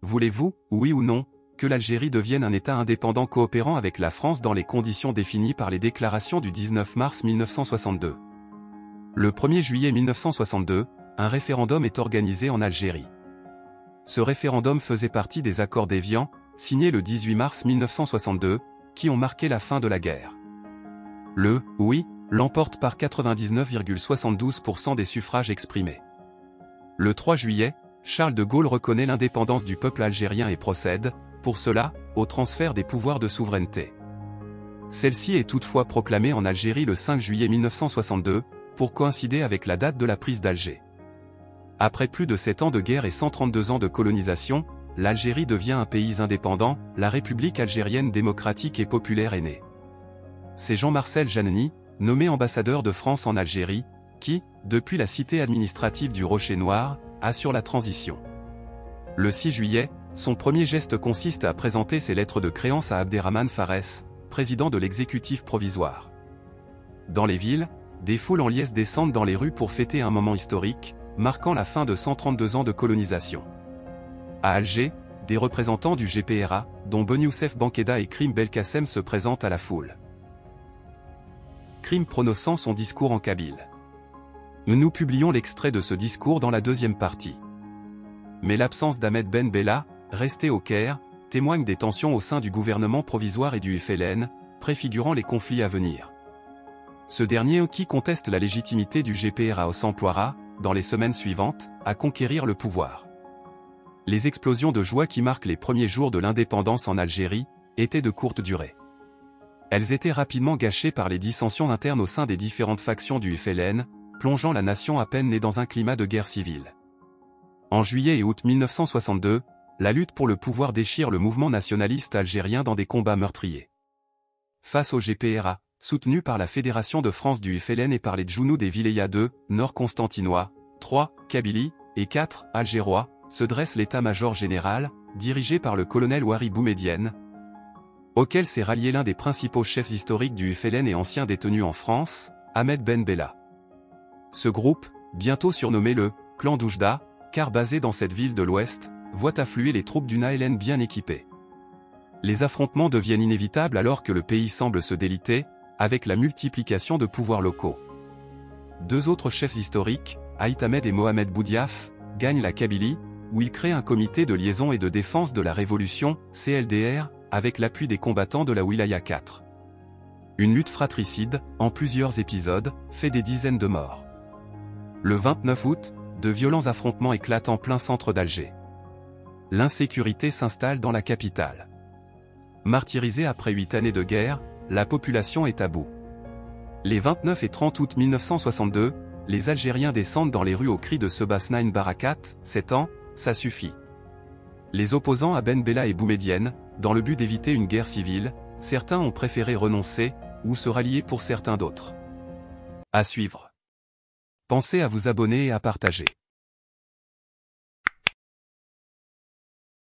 Voulez-vous, oui ou non, que l'Algérie devienne un État indépendant coopérant avec la France dans les conditions définies par les déclarations du 19 mars 1962 ? Le 1er juillet 1962, un référendum est organisé en Algérie. Ce référendum faisait partie des accords d'Évian, signés le 18 mars 1962, qui ont marqué la fin de la guerre. Le « oui » l'emporte par 99,72% des suffrages exprimés. Le 3 juillet, Charles de Gaulle reconnaît l'indépendance du peuple algérien et procède, pour cela, au transfert des pouvoirs de souveraineté. Celle-ci est toutefois proclamée en Algérie le 5 juillet 1962, pour coïncider avec la date de la prise d'Alger. Après plus de 7 ans de guerre et 132 ans de colonisation, l'Algérie devient un pays indépendant, la République algérienne démocratique et populaire est née. C'est Jean-Marcel Jeanneny, nommé ambassadeur de France en Algérie, qui, depuis la cité administrative du Rocher Noir, assure la transition. Le 6 juillet, son premier geste consiste à présenter ses lettres de créance à Abderrahmane Farès, président de l'exécutif provisoire. Dans les villes, des foules en liesse descendent dans les rues pour fêter un moment historique, marquant la fin de 132 ans de colonisation. À Alger, des représentants du GPRA, dont Ben Youssef Bankeda et Krim Belkacem se présentent à la foule. Krim prononçant son discours en kabyle. Nous publions l'extrait de ce discours dans la deuxième partie. Mais l'absence d'Ahmed Ben Bella, resté au Caire, témoigne des tensions au sein du gouvernement provisoire et du FLN, préfigurant les conflits à venir. Ce dernier qui conteste la légitimité du GPRA s'emploiera, dans les semaines suivantes, à conquérir le pouvoir. Les explosions de joie qui marquent les premiers jours de l'indépendance en Algérie, étaient de courte durée. Elles étaient rapidement gâchées par les dissensions internes au sein des différentes factions du FLN, plongeant la nation à peine née dans un climat de guerre civile. En juillet et août 1962, la lutte pour le pouvoir déchire le mouvement nationaliste algérien dans des combats meurtriers. Face au GPRA, soutenu par la Fédération de France du FLN et par les Djounous des Wilayas 2, Nord-Constantinois, 3, Kabylie, et 4, Algérois, se dresse l'état-major général, dirigé par le colonel Ouari Boumedienne, auquel s'est rallié l'un des principaux chefs historiques du FLN et ancien détenu en France, Ahmed Ben Bella. Ce groupe, bientôt surnommé le « clan d'Oujda », car basé dans cette ville de l'Ouest, voit affluer les troupes d'une ALN bien équipées. Les affrontements deviennent inévitables alors que le pays semble se déliter, avec la multiplication de pouvoirs locaux. Deux autres chefs historiques, Haït Ahmed et Mohamed Boudiaf, gagnent la Kabylie, où ils créent un comité de liaison et de défense de la Révolution, CLDR, avec l'appui des combattants de la Wilaya 4. Une lutte fratricide, en plusieurs épisodes, fait des dizaines de morts. Le 29 août, de violents affrontements éclatent en plein centre d'Alger. L'insécurité s'installe dans la capitale. Martyrisée après 8 années de guerre, la population est à bout. Les 29 et 30 août 1962, les Algériens descendent dans les rues au cri de Sebasnaïn Barakat, 7 ans, ça suffit. Les opposants à Ben Bella et Boumedienne, dans le but d'éviter une guerre civile, certains ont préféré renoncer, ou se rallier pour certains d'autres. À suivre. Pensez à vous abonner et à partager.